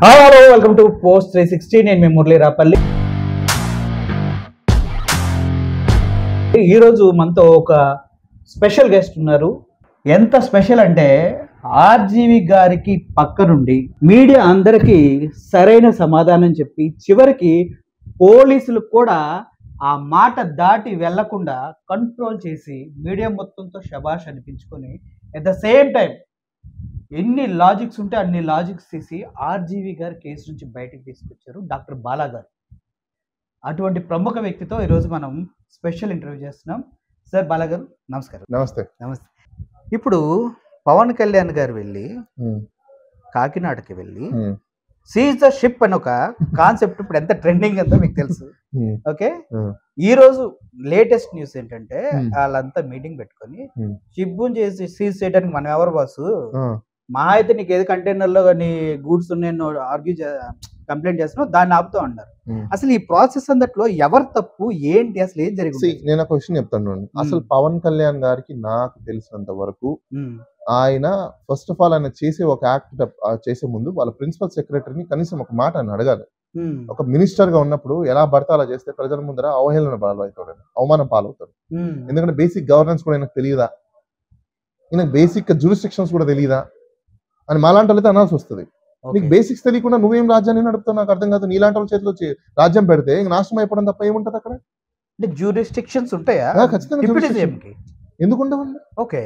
Hello welcome to post 360. నేను మీ మురళీ రాపల్లి. ఈరోజు మనతో ఒక స్పెషల్ గెస్ట్ ఉన్నారు. ఎంత స్పెషల్ అంటే ఆర్జీవి గారికి పక్క నుండి మీడియా అందరికీ సరైన సమాధానం చెప్పి చివరికి పోలీసులు కూడా ఆ మాట దాటి వెళ్లకుండా కంట్రోల్ చేసి మీడియా మొత్తంతో శబాష్ అనిపించుకొని అట్ ద సేమ్ టైం ఎన్ని లాజిక్స్ ఉంటే అన్ని లాజిక్స్ తీసి ఆర్జీవి గారు కేసు నుంచి బయటకు తీసుకొచ్చారు డాక్టర్ బాలా గారు. అటువంటి ప్రముఖ వ్యక్తితో ఈరోజు మనం స్పెషల్ ఇంటర్వ్యూ చేస్తున్నాం. సార్ బాలా గారు నమస్కారం. నమస్తే. నమస్తే. ఇప్పుడు పవన్ కళ్యాణ్ గారు వెళ్ళి కాకినాడకి వెళ్ళి సీజ్ ద షిప్ అని ఒక కాన్సెప్ట్ ఇప్పుడు ఎంత ట్రెండింగ్ అందో మీకు తెలుసు. ఓకే, ఈ రోజు లేటెస్ట్ న్యూస్ ఏంటంటే వాళ్ళంతా మీటింగ్ పెట్టుకొని షిప్ చేసి సీజ్ చేయడానికి మనం ఎవరు బాసు, మా అయితే నీకు ఏది కంటైనర్ లో నీ గూడ్స్ ఉన్నాయని ఆర్గ్యూ కంప్లైంట్ చేస్తున్నావు, దాన్ని ఆపుతావు అన్నారు. అసలు ఈ ప్రాసెస్ అందట్లో ఎవరు తప్పు ఏంటి, అసలు ఏం జరిగింది? నేను ఒక క్వశ్చన్ చెప్తాను. అసలు పవన్ కళ్యాణ్ గారికి నాకు తెలిసినంత వరకు ఆయన ఫస్ట్ ఆఫ్ ఆల్ ఆయన చేసే ఒక యాక్ట్ చేసే ముందు వాళ్ళ ప్రిన్సిపల్ సెక్రటరీని కనీసం ఒక మాట ఆయన అడగాలి. ఒక మినిస్టర్ గా ఉన్నప్పుడు ఎలా పడతా అలా చేస్తే ప్రజల ముందర అవహేళన పాలవుతాడు, అవమానం పాలవుతాడు. ఎందుకంటే బేసిక్ గవర్నెన్స్ కూడా ఆయనకు తెలియదా, ఈయనకు బేసిక్ జ్యూరిస్డిక్షన్స్ కూడా తెలియదా అని మాలాంటి వాళ్ళైతే అనాల్సి వస్తుంది. నీకు బేసిక్స్ తెలియకుండా నువ్వేం రాజ్యాన్ని నడుపుతావు నాకు అర్థం కాదు. నీలాంటి వాళ్ళ చేతిలో రాజ్యం పెడితే నాశనం అయిపోవడం తప్ప ఏముంటది అక్కడ? జ్యూరిస్డిక్షన్స్ ఉంటాయా? ఖచ్చితంగా. ఎందుకు ఉండవండి? ఓకే,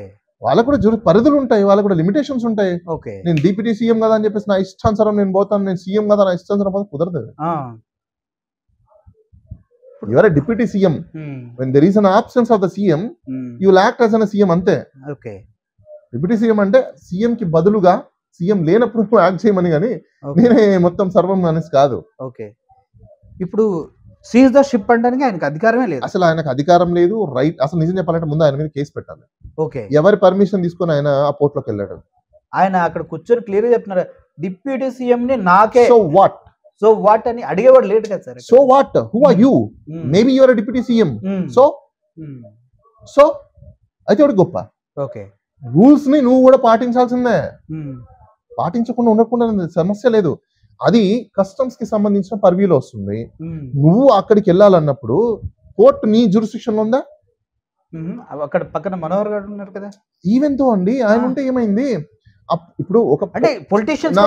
వాళ్ళకు కూడా పరిధులు ఉంటాయి, వాళ్ళకు కూడా లిమిటేషన్స్ ఉంటాయి. నేను డిప్యూటీ సీఎం కదా అని చెప్పేసి నా ఇష్టానుసారం నేను పోతాను, నేను సీఎం కదా నా ఇష్టానుసారం పోతే కుదరదు. Your deputy CM, when there is an absence of the CM you will act as an CM అంతే. డిప్యూటీ సీఎం అంటే సీఎం కి బదులుగా సీఎం లేనప్పుడు యాక్ట్ చేయమని, కానీ నేనే మొత్తం సర్వం అనేసి కాదు. ఓకే, ఇప్పుడు సీజ్ ద షిప్ అనడానికి ఆయనకు అధికారమే లేదు. అసలు ఆయనకు అధికారం లేదు, రైట్. అసలు నిజం చెప్పాలంటే ముందు ఆయన మీద కేసు పెట్టాలి. ఓకే, ఎవరి పర్మిషన్ తీసుకొని ఆయన ఆ పోర్ట్లోకి వెళ్ళాడు? ఆయన అక్కడ కూర్చొని క్లియర్ గా చెప్తున్నారు డిప్యూటీ సీఎం ని నాకే. సో వాట్ అని అడిగేవాడు లేట్ కదా sir. So what, who are you? Maybe your deputy CM. So అయితే ఒకటి గొప్ప. ఓకే, రూల్స్ ని నువ్వు కూడా పాటించాల్సిందే. పాటించకుండా ఉండకుండా సమస్య లేదు. అది కస్టమ్స్ కి సంబంధించిన పర్వ్యూలో వస్తుంది. నువ్వు అక్కడికి వెళ్ళాలన్నప్పుడు కోర్టు నీ జ్యూరిస్డిక్షన్ లో ఉందా? అక్కడ పక్కన మనోహర్ గారు ఉన్నారు కదా. ఈవెన్ తో అండి ఆయన ఉంటే ఏమైంది? ఇప్పుడు ఒక అంటే పొలిటీషియన్స్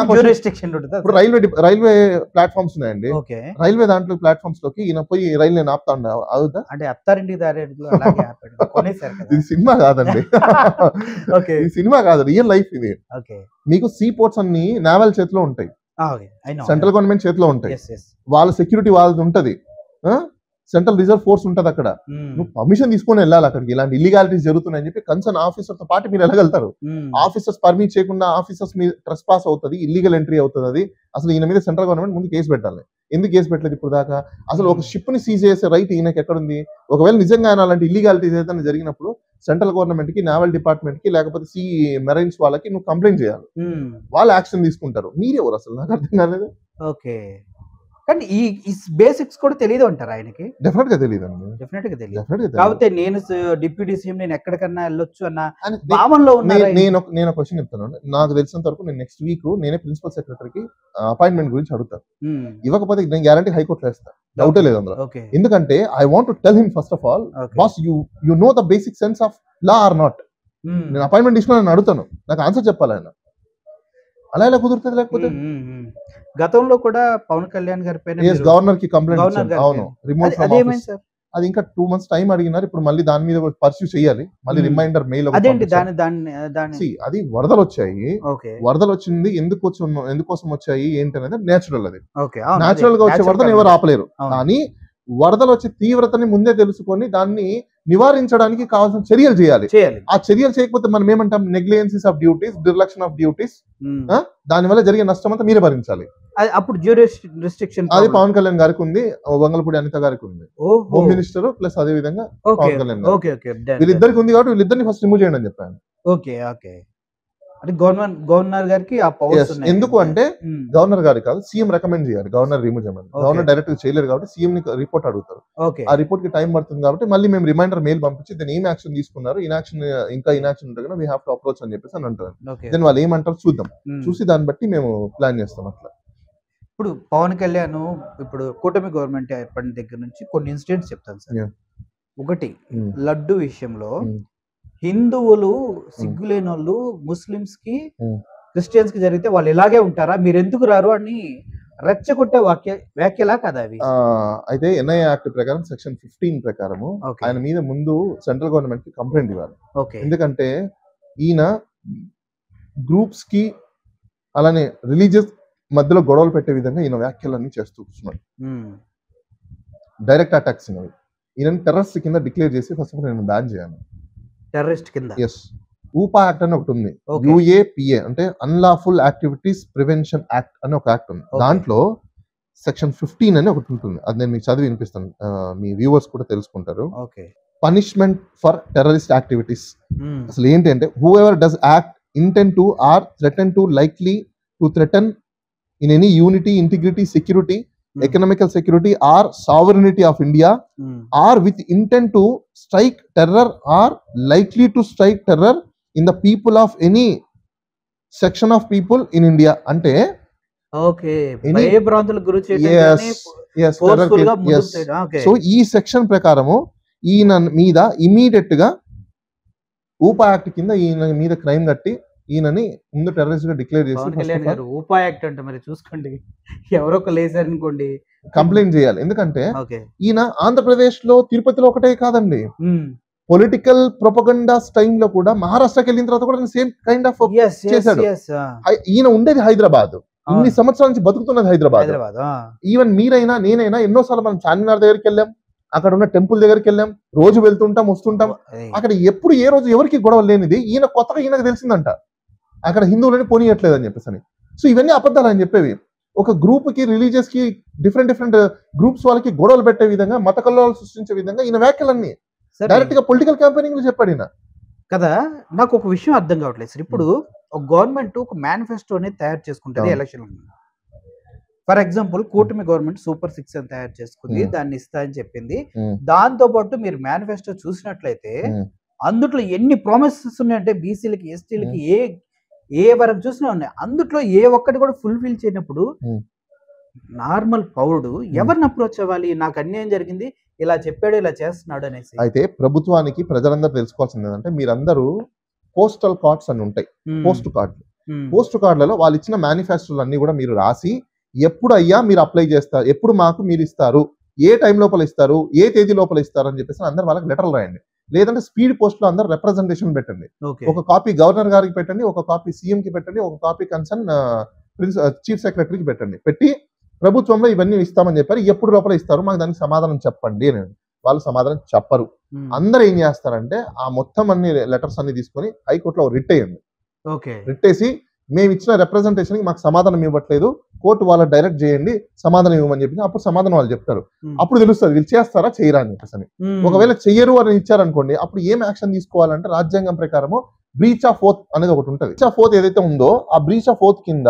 ఇప్పుడు రైల్వే ప్లాట్ఫామ్స్ ఉన్నాయండి. రైల్వే దాంట్లో ప్లాట్ఫామ్స్ లోకి ఈయన పోయి రైలు నేను ఆపుతా అవుతా అంటే అత్తారింటికి ఇది సినిమా కాదండి. ఇది సినిమా కాదు, రియల్ లైఫ్ ఇది. మీకు సీ పోర్ట్స్ అన్ని నేవల్ చేతిలో ఉంటాయి, సెంట్రల్ గవర్నమెంట్ చేతిలో ఉంటాయి. వాళ్ళ సెక్యూరిటీ వాళ్ళది ఉంటది, సెంట్రల్ రిజర్వ్ ఫోర్స్ ఉంటది అక్కడ. నువ్వు పర్మిషన్ తీసుకొని వెళ్ళాలి అక్కడికి. ఇలాంటి ఇల్లీగాలిటీస్ జరుగుతున్నాయని చెప్పి కన్సర్న్ ఆఫీసర్ తో పాటు మీరు వెళ్ళగలుగుతారు. ఆఫీసర్స్ పర్మిట్ చేయకుండా ఆఫీసర్స్ మీద ట్రెస్ పాస్ అవుతుంది, ఇల్లీగల్ ఎంట్రీ అవుతుంది. అది అసలు ఈయన మీద సెంట్రల్ గవర్నమెంట్ ముందు కేసు పెట్టాలి. ఎందుకు కేసు పెట్టలేదు ఇప్పుడు దాకా? అసలు ఒక షిప్ ని సీజ్ చేసే రైట్ ఈయనకి ఎక్కడుంది? ఒకవేళ నిజంగా ఆయన అలాంటి ఇల్లీగాలిటీస్ ఏదైనా జరిగినప్పుడు సెంట్రల్ గవర్నమెంట్ కి, నేవల్ డిపార్ట్మెంట్ కి, లేకపోతే సీ మెరైన్స్ వాళ్ళకి నువ్వు కంప్లైంట్ చేయాలి. వాళ్ళు యాక్షన్ తీసుకుంటారు. మీరెవరు అసలు నాకు అర్థం కాలేదు. ఓకే, కానీ ఈ బేసిక్స్ కూడా తెలియదు అంటారు ఆయనకి? డెఫినెట్ గా తెలియదు అండి, డెఫినెట్ గా తెలియదు. కాకపోతే నేను డిప్యూటీ సీఎం, నేను ఎక్కడికన్నా వెళ్ళొచ్చు అన్న భావనలో నేను ఒక క్వశ్చన్ చెప్తాను. నాకు తెలిసినంత వరకు నేను నెక్స్ట్ వీక్ నేనే ప్రిన్సిపల్ సెక్రటరీకి అపాయింట్మెంట్ గురించి అడుగుతాను. ఇవ్వకపోతే నేను గ్యారంటీ హైకోర్టులో వేస్తాను, డౌటే లేదు అందులో. ఎందుకంటే I want to tell him first of all, boss you know the basic sense of law or not. నేను అపాయింట్మెంట్ తీసుకుని నేను అడుగుతాను, నాకు ఆన్సర్ చెప్పాలి ఆయన. అలా ఎలా కుదురుతుంది? లేకపోతే గతంలో కూడా పవన్ కళ్యాణ్ గారి పైన గవర్నర్ కి కంప్లైంట్, అవును, రిమోట్ ఫ్రమ్ ఆఫీస్. అది ఇంకా 2 months టైం అడిగినారు. ఇప్పుడు మళ్ళీ దాని మీద పర్స్యూ చేయాలి, మళ్ళీ రిమైండర్ మెయిల్. అది వరదలు వచ్చాయి, వరదలు వచ్చింది ఎందుకోసం వచ్చాయి ఏంటి అనేది నేచురల్. అది నేచురల్ గా వచ్చే వరదలు ఎవరు ఆపలేరు. కానీ వరదలు వచ్చే తీవ్రతని ముందే తెలుసుకొని దాన్ని నివారించడానికి కావాల్సిన చర్యలు చేయాలి. ఆ చర్యలు చేయకపోతే మనం ఏమంటాం? నెగ్లిజెన్సీస్ ఆఫ్ డ్యూటీస్, డిర్లక్షన్ ఆఫ్ డ్యూటీస్. దాని వల్ల జరిగే నష్టం అంతా మీరే భరించాలి. అప్పుడు జ్యూరిస్డిక్షన్ అది పవన్ కళ్యాణ్ గారికి ఉంది, వంగలపూడి అనిత గారికి ఉంది, హోమ్ మినిస్టర్ ప్లస్ అదే విధంగా పవన్ కళ్యాణ్ గారు. వీళ్ళిద్దరికి ఉంది కాబట్టి వీళ్ళిద్దరిని ఫస్ట్ రిమూవ్ చేయండి అని చెప్పాను. గవర్నర్ గారికి ఆ పవర్స్ ఉన్నాయి. ఎందుకు అంటే గవర్నర్ గారి కాదు, సీఎం రికమెండ్ చేయాలి గవర్నర్ రిమూవ్ చేయమని. గవర్నర్ డైరెక్ట్ గా చేయలేరు కాబట్టి సీఎం ని రిపోర్ట్ అడుగుతారు. ఆ రిపోర్ట్ కి టైం పడుతుంది కాబట్టి మళ్ళీ మేము రిమైండర్ మెయిల్ పంపించి దాన్ని ఏం యాక్షన్ తీసుకున్నారు, ఇన్యాక్షన్ ఇంకా ఇన్యాక్షన్ ఉంటే కదా వీ హావ్ టు అప్రోచ్ అని చెప్పేసి అని అంటారు. దెన్ వాళ్ళు ఏమంటారు చూద్దాం, చూసి దాన్ని బట్టి మేము ప్లాన్ చేస్తాం. అట్లా ఇప్పుడు పవన్ కళ్యాణ్ ఇప్పుడు కూటమి గవర్నమెంట్ ఏర్పడిన దగ్గర నుంచి కొన్ని ఇన్సిడెంట్స్ చెప్తాను సార్. ఒకటి, లడ్డు విషయంలో హిందువులు సిగ్గులేని వాళ్ళు ముస్లిమ్స్ కి క్రిస్టియన్స్ కి జరిగితే వాళ్ళు ఇలాగే ఉంటారా, మీరు ఎందుకు రారు అని రెచ్చగొట్టే వ్యాఖ్యలా కదా అవి? అయితే ఎన్ఐ యాక్ట్ ప్రకారం సెక్షన్ 15 ప్రకారము ఆయన మీద ముందు సెంట్రల్ గవర్నమెంట్ కి కంప్లైంట్ ఇవ్వాలి. ఎందుకంటే ఈయన గ్రూప్స్ కి అలానే రిలీజియస్ మధ్యలో గొడవలు పెట్టే విధంగా ఈయన వ్యాఖ్యలన్నీ చేస్తూ కూర్చున్నాడు. డైరెక్ట్ అటాక్స్ ఈయన టెర్రరిస్ట్ కింద డిక్లేర్ చేసి ఫస్ట్ ఆఫ్ ఆల్ నేను బ్యాన్ చేయాలి. టెర్రరిస్ట్ కింద ఎస్. ఊపా యాక్ట్ అని ఒకటి ఉంది, UAPA అంటే అన్లాఫుల్ యాక్టివిటీస్ ప్రివెన్షన్ యాక్ట్ అని ఒక యాక్ట్ ఉంది. దాంట్లో సెక్షన్ 15 అని ఒకటి ఉంటుంది. అది నేను మీకు చదివి వినిపిస్తాను, మీ వ్యూవర్స్ కూడా తెలుసుకుంటారు. పనిష్మెంట్ ఫర్ టెర్రరిస్ట్ యాక్టివిటీస్ అసలు ఏంటి అంటే, whoever does act intent to or threaten to likely to threaten in any unity, integrity, security, economical security or sovereignty of India or with intent to strike terror or likely to strike terror in the people of any section of people in India. Ante so ఈ section ప్రకారము ఈయన మీద immediate గా ఊపా act కింద ఈయన మీద crime కట్టి ఈయనని ముందు టెర్రరిస్ట్ గా డిక్లేర్ చేసి ఊపా యాక్ట్ అంటే మరి చూసుకోండి, ఎవరో లేసారనుకోండి కంప్లైంట్ చేయాలి. ఎందుకంటే ఈయన ఆంధ్రప్రదేశ్ లో తిరుపతిలో ఒకటే కాదండి, పొలిటికల్ ప్రొపగండాస్ టైమ్ లో కూడా మహారాష్ట్రకి వెళ్ళిన తర్వాత కూడా సేమ్ కైండ్ ఆఫ్ చేశాడు. ఈయన ఉండేది హైదరాబాద్, ఇన్ని సంవత్సరాల నుంచి బతుకుతున్నది హైదరాబాద్. ఈవెన్ మీరైనా నేనైనా ఎన్నోసార్లు మనం చార్మినార్ దగ్గరికి వెళ్ళాం, అక్కడ ఉన్న టెంపుల్ దగ్గరికి వెళ్ళాం, రోజు వెళ్తుంటాం వస్తుంటాం. అక్కడ ఎప్పుడు ఏ రోజు ఎవరికి గొడవ లేనిది ఈయన కొత్తగా ఈయనకు తెలిసిందంట అక్కడ హిందువులని పోనీయట్లేదని చెప్పేసి. సో ఇవన్నీ అబద్ధాలు అని చెప్పేవి. ఒక గ్రూప్ కి రిలీజియస్ కి డిఫరెంట్ గ్రూప్స్ వాళ్ళకి గొడవలు పెట్టే విధంగా, మత కల్లోలాలు సృష్టించే విధంగా ఈయన వ్యాఖ్యలన్నీ డైరెక్ట్ గా పొలిటికల్ క్యాంపెయినింగ్ చెప్పాడు ఈయన కదా. నాకు ఒక విషయం అర్థం కావట్లేదు సార్, ఇప్పుడు ఒక గవర్నమెంట్ ఒక మేనిఫెస్టోని తయారు చేసుకుంటుంది ఎలక్షన్. ఫర్ ఎగ్జాంపుల్ కూటమి గవర్నమెంట్ సూపర్ 6 అని తయారు చేసుకుంది, దాన్ని ఇస్తా అని చెప్పింది. దాంతో పాటు మీరు మేనిఫెస్టో చూసినట్లయితే అందుట్లో ఎన్ని ప్రామిసెస్ ఉన్నాయంటే బీసీలకి, ఎస్టీలకి, ఏ వరకు చూసినా ఉన్నాయి. అందుట్లో ఏ ఒక్కటి కూడా ఫుల్ఫిల్ చేయనప్పుడు నార్మల్ పౌరుడు ఎవరిని అప్రోచ్ అవ్వాలి? నాకు అన్యాయం జరిగింది, ఇలా చెప్పాడు, ఇలా చేస్తున్నాడు అనేసి. అయితే ప్రభుత్వానికి ప్రజలందరూ తెలుసుకోవాల్సింది ఏంటంటే, మీరందరూ పోస్టల్ కార్డ్స్ అని ఉంటాయి, పోస్ట్ కార్డులలో వాళ్ళు ఇచ్చిన మేనిఫెస్టోలు అన్ని కూడా మీరు రాసి ఎప్పుడు అయ్యా మీరు అప్లై చేస్తారు, ఎప్పుడు మాకు మీరు ఇస్తారు, ఏ టైం లోపల ఇస్తారు, ఏ తేదీ లోపల ఇస్తారు అని చెప్పేసి అందరు వాళ్ళకి లెటర్లు రాయండి. లేదంటే స్పీడ్ పోస్ట్ లో అందరు రిప్రజెంటేషన్ పెట్టండి. ఒక కాపీ గవర్నర్ గారికి పెట్టండి, ఒక కాపీ సీఎం కి పెట్టండి, ఒక కాపీ కన్సర్న్ చీఫ్ సెక్రటరీకి పెట్టండి. పెట్టి ప్రభుత్వంలో ఇవన్నీ ఇస్తామని చెప్పారు, ఎప్పుడు లోపల ఇస్తారు, మాకు దానికి సమాధానం చెప్పండి అని. వాళ్ళు సమాధానం చెప్పరు. అందరు ఏం చేస్తారంటే ఆ మొత్తం అన్ని లెటర్స్ అన్ని తీసుకొని హైకోర్టులో రిట్ అయ్యండి. రిట్ వేసి మేము ఇచ్చిన రిప్రజెంటేషన్ కి మాకు సమాధానం ఇవ్వట్లేదు, కోర్టు వాళ్ళకి డైరెక్ట్ చేయండి, సమాధానం ఇవ్వమని చెప్పి అప్పుడు సమాధానం వాళ్ళు చెప్తారు. అప్పుడు తెలుస్తుంది వీళ్ళు చేస్తారా చేయరా అని చెప్పేసి. ఒకవేళ చెయ్యరు అని ఇచ్చారనుకోండి, అప్పుడు ఏం యాక్షన్ తీసుకోవాలంటే రాజ్యాంగం ప్రకారము బ్రీచ్ ఆఫ్ ఓత్ అనేది ఒకటి ఉంటుంది. బ్రీచ్ ఆఫ్ ఓత్ ఏదైతే ఉందో ఆ బ్రీచ్ ఆఫ్ ఓత్ కింద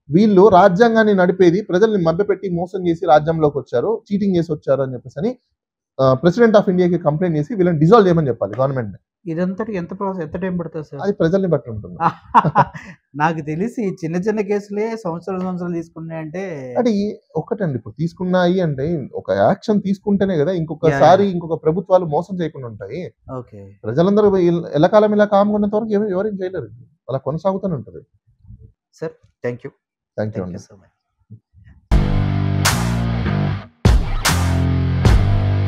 వీళ్ళు రాజ్యాంగాన్ని నడిపేది ప్రజల్ని మభ్యపెట్టి మోసం చేసి రాజ్యంలోకి వచ్చారు, చీటింగ్ చేసి వచ్చారు అని చెప్పేసి ప్రెసిడెంట్ ఆఫ్ ఇండియాకి కంప్లైంట్ చేసి వీళ్ళని డిజాల్వ్ చేయమని చెప్పాలి గవర్నమెంట్. ఇదంతా ఎంత ప్రాసెస్, ఎంత టైం పడుతుంది సార్? అది ప్రజల్ని బట్టి ఉంటుంది. నాకు తెలిసి చిన్న కేసులే సంవత్సరాలు తీసుకున్నాయంటే అది ఒకటండి. ఇప్పుడు తీసుకున్నాయి అంటే ఒక యాక్షన్ తీసుకుంటేనే కదా ఇంకొకసారి ఇంకొక ప్రభుత్వాలు మోసం చేయకుండా ఉంటాయి. ప్రజలందరూ ఎల్లకాలం ఇలా కామ్గున్నంత వరకు ఎవరేం చేయలేరు, అలా కొనసాగుతూనే ఉంటుంది. Sir thank you so much.